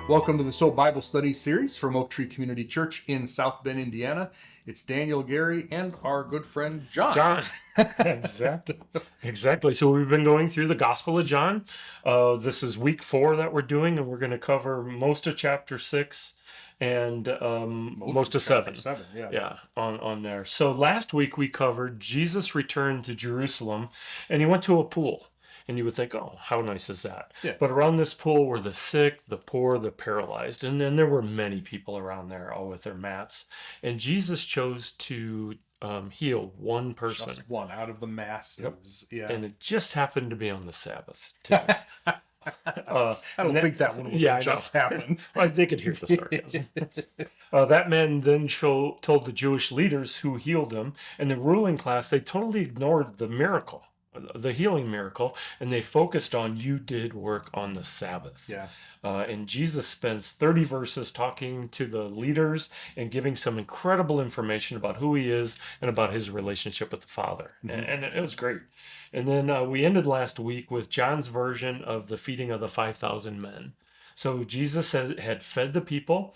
Welcome to the S.O.A.P Bible Study Series from Oak Tree Community Church in South Bend, Indiana. It's Daniel, Gary, and our good friend John. John, exactly. So we've been going through the Gospel of John. This is week 4 that we're doing, and we're going to cover most of chapter 6 and most of 7. Yeah, on there. So last week we covered Jesus returned to Jerusalem, and he went to a pool. And you would think, oh, how nice is that? Yeah. But around this pool were the sick, the poor, the paralyzed. And then there were many people around there, all with their mats. And Jesus chose to heal one person. Just one out of the masses. Yep. Yeah. And it just happened to be on the Sabbath, too. I don't think that one was just happened. Well, they could hear the sarcasm. That man then told the Jewish leaders who healed him, and the ruling class, they totally ignored the miracle. The healing miracle, and they focused on you did work on the Sabbath. Yeah. And Jesus spends 30 verses talking to the leaders and giving some incredible information about who he is and about his relationship with the Father. Mm-hmm. And it was great. And then we ended last week with John's version of the feeding of the 5,000 men. So Jesus had fed the people.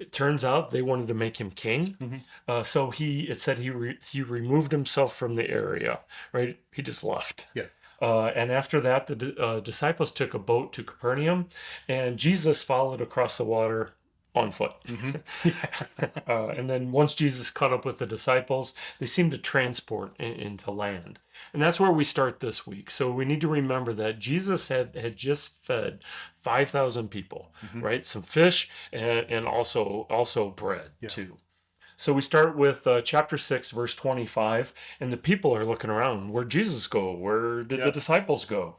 It turns out they wanted to make him king. Mm-hmm. So it said he removed himself from the area, right? He just left. Yeah. And after that, the disciples took a boat to Capernaum, and Jesus followed across the water on foot. Mm-hmm. And then once Jesus caught up with the disciples, they seemed to transport into land. And that's where we start this week. So we need to remember that Jesus had just fed 5,000 people, mm-hmm. right? Some fish and also bread, too. So we start with chapter 6, verse 25, and the people are looking around. Where'd Jesus go? Where did the disciples go?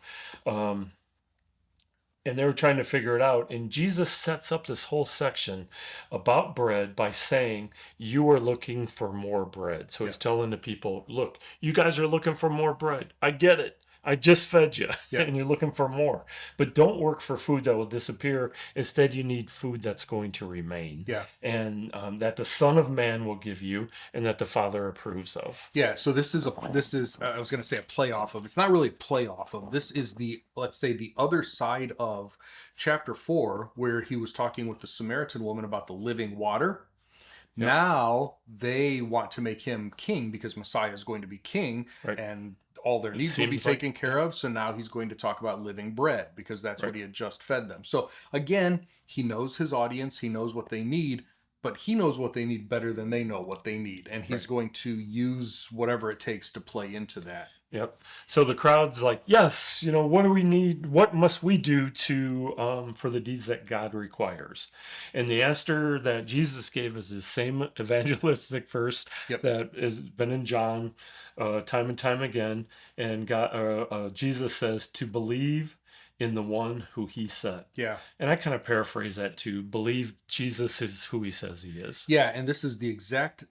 And they were trying to figure it out. And Jesus sets up this whole section about bread by saying, you are looking for more bread. So he's telling the people, look, you guys are looking for more bread. I get it. I just fed you, and you're looking for more. But don't work for food that will disappear. Instead, you need food that's going to remain. Yeah. And that the Son of Man will give you, and that the Father approves of. Yeah. So this is I was going to say a play off of. It's not really a play off of. This is let's say the other side of chapter 4, where he was talking with the Samaritan woman about the living water. Yep. Now they want to make him king because Messiah is going to be king, right. And all their needs will be taken care of. So now he's going to talk about living bread because that's what he had just fed them. So again, he knows his audience. He knows what they need, but he knows what they need better than they know what they need. And he's going to use whatever it takes to play into that. Yep. So the crowd's like, yes, what do we need? What must we do for the deeds that God requires? And the answer that Jesus gave is the same evangelistic verse that has been in John time and time again. And Jesus says to believe in the one who he said. Yeah. And I kind of paraphrase that to believe Jesus is who he says he is. Yeah. And this is the exact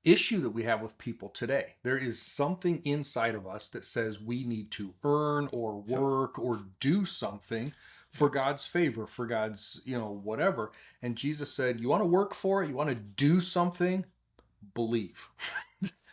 issue that we have with people today. There is something inside of us that says we need to earn or work or do something for God's favor, for God's, whatever. And Jesus said, you want to work for it? You want to do something? Believe.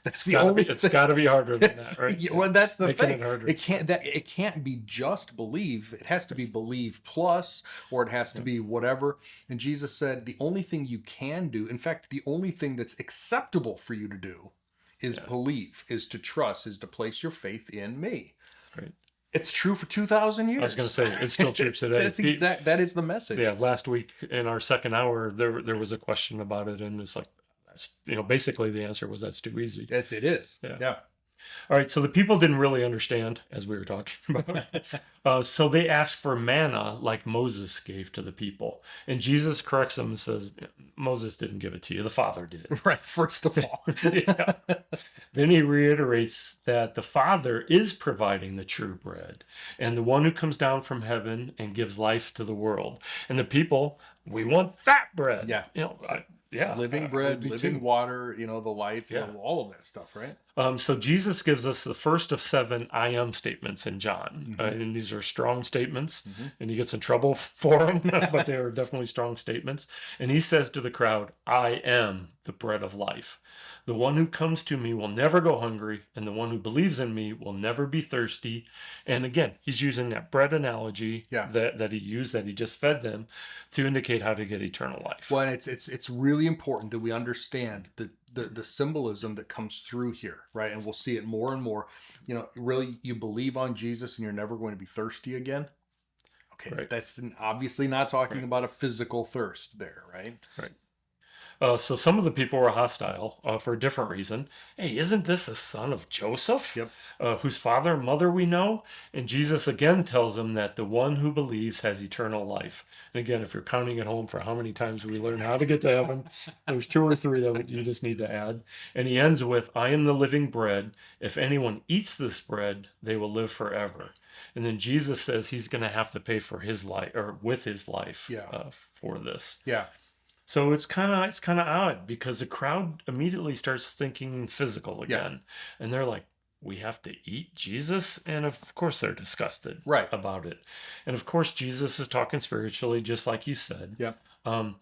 That's the only thing. It's got to be harder than that, right? Well, that's the thing. It can't be just believe. It has to be believe plus, or it has to be whatever. And Jesus said the only thing you can do, in fact, the only thing that's acceptable for you to do is believe, is to trust, is to place your faith in me. Right. It's true for 2,000 years. I was going to say, it's still true today. That is the message. Yeah, last week in our second hour, there was a question about it, and it's like, basically the answer was that's too easy. It is. Yeah. All right. So the people didn't really understand, as we were talking about. So they asked for manna like Moses gave to the people. And Jesus corrects them and says, Moses didn't give it to you. The Father did. Right. First of all. Then he reiterates that the Father is providing the true bread and the one who comes down from heaven and gives life to the world. And the people, we want fat bread. Yeah. Living bread, living water, the light, all of that stuff, right? So Jesus gives us the first of 7 I am statements in John. And these are strong statements, and he gets in trouble for them, but they are definitely strong statements. And he says to the crowd, I am the bread of life. The one who comes to me will never go hungry, and the one who believes in me will never be thirsty. And again, he's using that bread analogy that he used, that he just fed them, to indicate how to get eternal life. Well, and it's really important that we understand the symbolism that comes through here, right? And we'll see it more and more. Really, you believe on Jesus and you're never going to be thirsty again. Okay, Right. That's obviously not talking about a physical thirst there, right? Right. So some of the people were hostile for a different reason. Hey, isn't this a son of Joseph? Yep. Whose father and mother we know? And Jesus again tells them that the one who believes has eternal life. And again, if you're counting at home for how many times we learn how to get to heaven, there's 2 or 3 that you just need to add. And he ends with, I am the living bread. If anyone eats this bread, they will live forever. And then Jesus says he's going to have to pay for his life, or with his life, for this. Yeah. So it's kind of odd, because the crowd immediately starts thinking physical again, and they're like, "We have to eat Jesus," and of course they're disgusted about it. And of course Jesus is talking spiritually, just like you said. Yep. And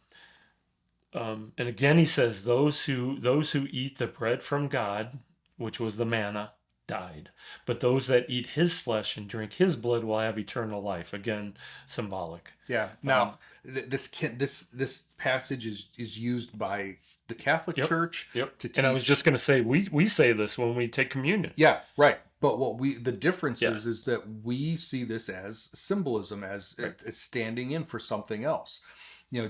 again he says, "Those who eat the bread from God, which was the manna, died. But those that eat his flesh and drink his blood will have eternal life." Again, symbolic. Yeah. Now, this passage is used by the Catholic Church to teach. And I was just going to say, we say this when we take communion. Yeah, right. But the difference is that we see this as symbolism, as standing in for something else.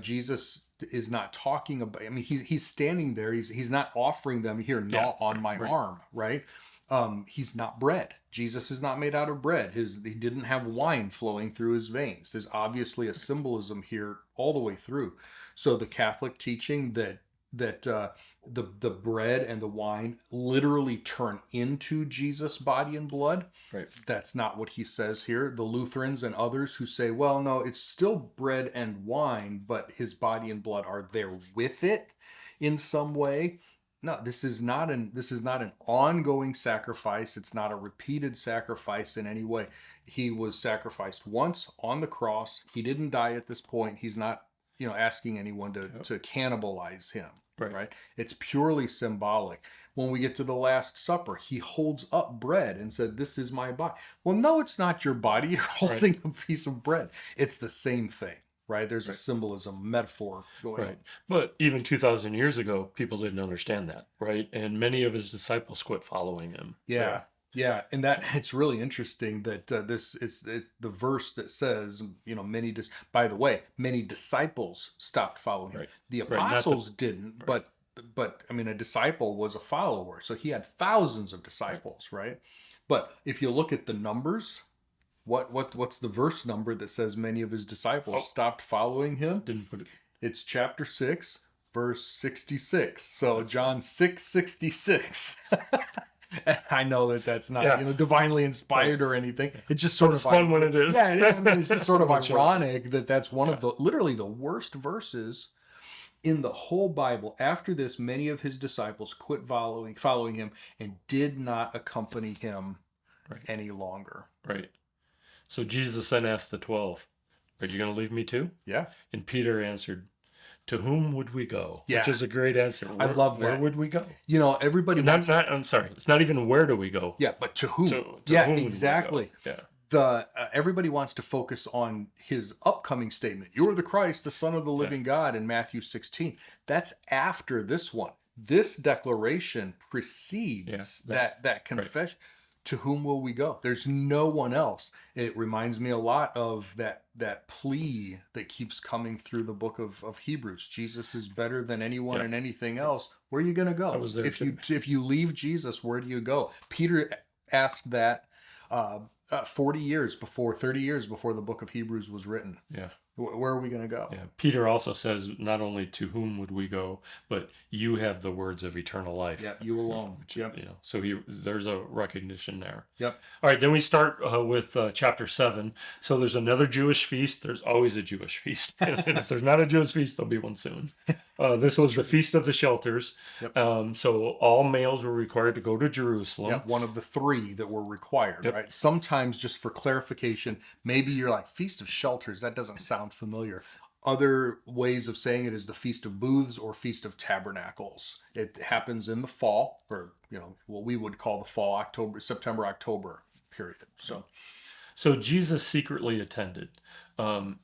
Jesus is not talking about. I mean, he's standing there. He's not offering them, here, gnaw on my arm, right? He's not bread. Jesus is not made out of bread. He didn't have wine flowing through his veins. There's obviously a symbolism here all the way through. So the Catholic teaching that the bread and the wine literally turn into Jesus' body and blood. Right. That's not what he says here. The Lutherans and others who say, well, no, it's still bread and wine, but his body and blood are there with it in some way. No, this is not an ongoing sacrifice. It's not a repeated sacrifice in any way. He was sacrificed once on the cross. He didn't die at this point. He's not, asking anyone to cannibalize him. Right? It's purely symbolic. When we get to the Last Supper, he holds up bread and said, "This is my body." Well, no, it's not your body. You're holding a piece of bread. It's the same thing. Right? There's a symbolism, metaphor going on. But even 2,000 years ago, people didn't understand that, right? And many of his disciples quit following him. Yeah, and that it's really interesting that the verse that says, by the way, many disciples stopped following him. The apostles didn't, but I mean, a disciple was a follower, so he had thousands of disciples, right? But if you look at the numbers, what's the verse number that says many of his disciples stopped following him? Didn't put it. It's chapter 6, verse 66. So John 6:66. And I know that's not divinely inspired or anything. It's just sort of fun when it is. Yeah, it's just sort of ironic that's one of literally the worst verses in the whole Bible. After this, many of his disciples quit following him and did not accompany him any longer. Right. So Jesus then asked the 12, "Are you going to leave me too?" Yeah. And Peter answered, "To whom would we go?" Yeah. Which is a great answer. I love that. Where would we go? Everybody. I'm sorry. It's not even where do we go. Yeah, but to whom? To yeah, whom exactly. Yeah. Everybody wants to focus on his upcoming statement. "You are the Christ, the Son of the living God," in Matthew 16. That's after this one. This declaration precedes that confession. Right. To whom will we go? There's no one else. It reminds me a lot of that plea that keeps coming through the book of Hebrews. Jesus is better than anyone and anything else. Where are you going to go? If you leave Jesus, where do you go? Peter asked that 30 years before the book of Hebrews was written. Yeah. Where are we going to go? Yeah. Peter also says, not only to whom would we go, but you have the words of eternal life. Yeah, you alone. Yep. You know, so there's a recognition there. Yep. All right, then we start with chapter 7. So there's another Jewish feast. There's always a Jewish feast. And if there's not a Jewish feast, there'll be one soon. This was the Feast of the Shelters. Yep. So all males were required to go to Jerusalem. Yep. One of the 3 that were required, Yep. right? Sometimes, just for clarification, maybe you're like, Feast of Shelters, that doesn't sound familiar. Other ways of saying it is the Feast of Booths or Feast of Tabernacles. It happens in the fall, or, you know, what we would call the fall, September, October period. So Jesus secretly attended, and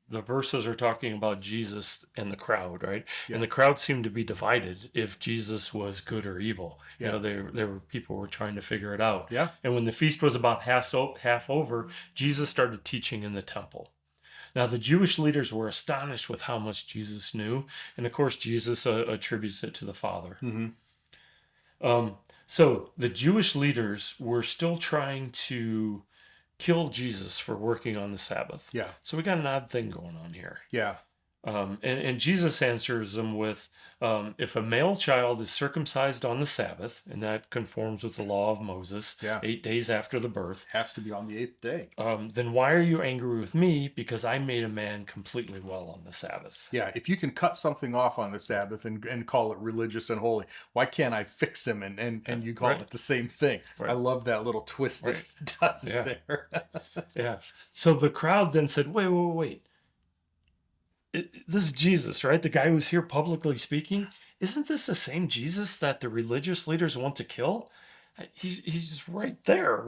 the verses are talking about Jesus and the crowd, right? Yeah. And the crowd seemed to be divided if Jesus was good or evil. Yeah. You know, there were people were trying to figure it out. Yeah. And when the feast was about half over, Jesus started teaching in the temple. Now, the Jewish leaders were astonished with how much Jesus knew. And of course, Jesus attributes it to the Father. Mm-hmm. So the Jewish leaders were still trying to kill Jesus for working on the Sabbath. Yeah. So we got an odd thing going on here. Yeah. And Jesus answers them with, if a male child is circumcised on the Sabbath, and that conforms with the law of Moses, 8 days after the birth, has to be on the 8th day. Then why are you angry with me? Because I made a man completely well on the Sabbath. Yeah, if you can cut something off on the Sabbath and call it religious and holy, why can't I fix him and you call it the same thing? Right. I love that little twist that he does there. Yeah. So the crowd then said, wait. This is Jesus, right? The guy who's here publicly speaking. Isn't this the same Jesus that the religious leaders want to kill? He's right there.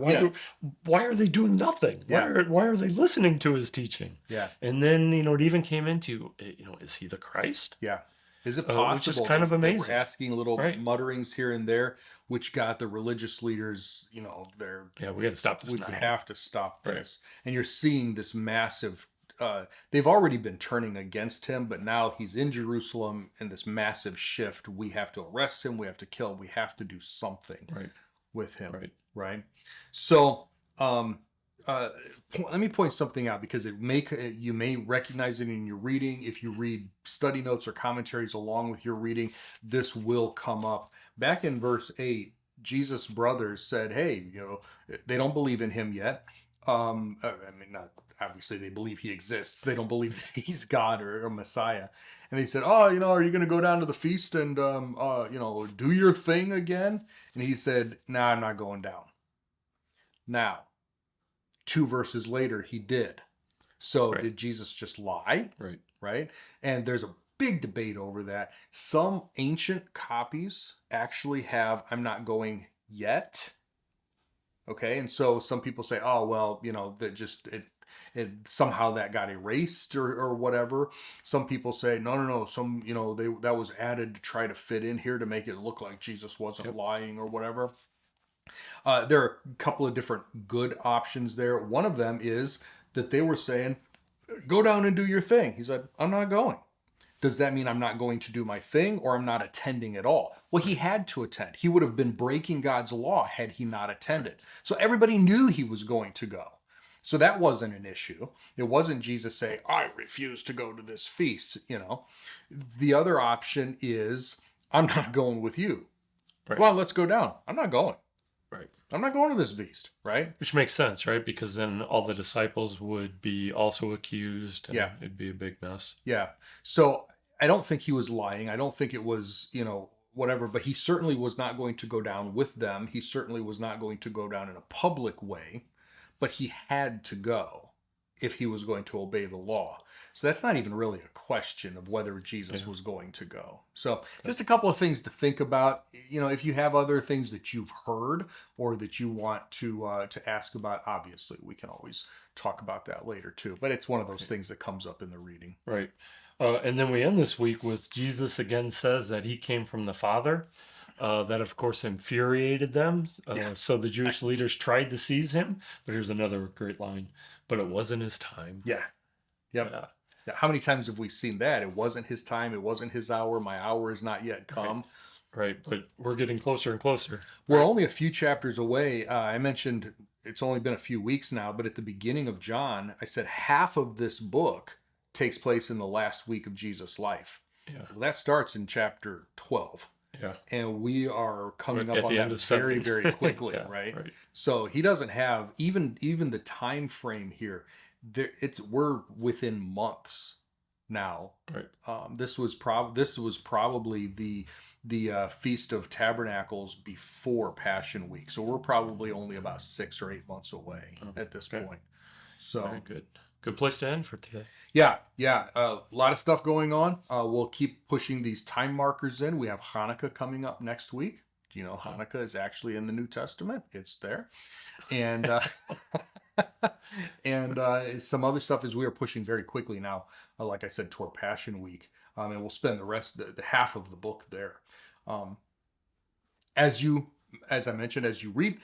Why are they doing nothing? Why are they listening to his teaching? Yeah. And then, it even came into, is he the Christ? Yeah. Is it possible? Which is kind of amazing. We're asking little mutterings here and there, which got the religious leaders, we got to stop this. We have to stop this. And you're seeing this massive. They've already been turning against him, but now he's in Jerusalem in this massive shift. We have to arrest him. We have to kill him. We have to do something with him. Right. So let me point something out, because you may recognize it in your reading. If you read study notes or commentaries along with your reading, this will come up. Back in verse 8, Jesus' brothers said, hey, they don't believe in him yet. Not obviously, they believe he exists. They don't believe that he's God or Messiah. And they said, are you going to go down to the feast and, do your thing again? And he said, nah, I'm not going down. Now, 2 verses later, he did. So did Jesus just lie? Right. And there's a big debate over that. Some ancient copies actually have, I'm not going yet. Okay. And so some people say, oh, well, that just, it somehow that got erased or whatever. Some people say, no. Some, that was added to try to fit in here to make it look like Jesus wasn't lying or whatever. There are a couple of different good options there. One of them is that they were saying, go down and do your thing. He said, I'm not going. Does that mean I'm not going to do my thing, or I'm not attending at all? Well, he had to attend. He would have been breaking God's law had he not attended. So everybody knew he was going to go. So that wasn't an issue. It wasn't Jesus saying, I refuse to go to this feast. The other option is, I'm not going with you. Come on, let's go down. I'm not going. I'm not going to this feast, right? Which makes sense, right? Because then all the disciples would be also accused, and it'd be a big mess. Yeah. So I don't think he was lying. I don't think it was, whatever, but he certainly was not going to go down with them. He certainly was not going to go down in a public way, but he had to go if he was going to obey the law. So that's not even really a question of whether Jesus was going to go. So just a couple of things to think about. If you have other things that you've heard or that you want to ask about, obviously we can always talk about that later too. But it's one of those things that comes up in the reading. Right. And then we end this week with Jesus again says that he came from the Father. That, of course, infuriated them. So the Jewish leaders tried to seize him. But here's another great line. But it wasn't his time. Yeah. Yep. Yeah. How many times have we seen that? It wasn't his time. It wasn't his hour. My hour is not yet come. Right, but we're getting closer and closer. We're only a few chapters away. I mentioned it's only been a few weeks now, but at the beginning of John, I said half of this book takes place in the last week of Jesus' life. Yeah, Well, that starts in chapter 12. yeah. And we are coming We're up at on the that end of very, 7. very quickly, Yeah, right? right. So he doesn't have even the time frame here. We're within months now. Right. This was probably the Feast of Tabernacles before Passion Week. So we're probably only about 6 or 8 months away at this Okay. point. So Very good. Good place to end for today. yeah, a lot of stuff going on. We'll keep pushing these time markers in. We have Hanukkah coming up next week. Do you know Hanukkah is actually in the New Testament? It's there, and and some other stuff as we are pushing very quickly now. Like I said, toward Passion Week, and we'll spend the half of the book there. Um, as I mentioned, as you read,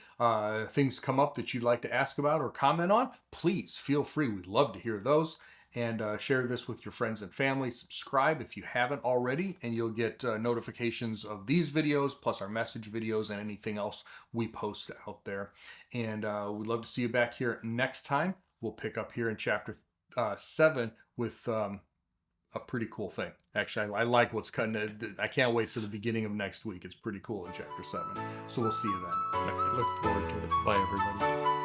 things come up that you'd like to ask about or comment on, please feel free. We'd love to hear those. And share this with your friends and family. Subscribe if you haven't already, and you'll get notifications of these videos, plus our message videos and anything else we post out there. And we'd love to see you back here next time. We'll pick up here in chapter 7 with a pretty cool thing. Actually, I like what's cutting. I can't wait for the beginning of next week. It's pretty cool in chapter 7. So we'll see you then. I look forward to it. Bye, everybody.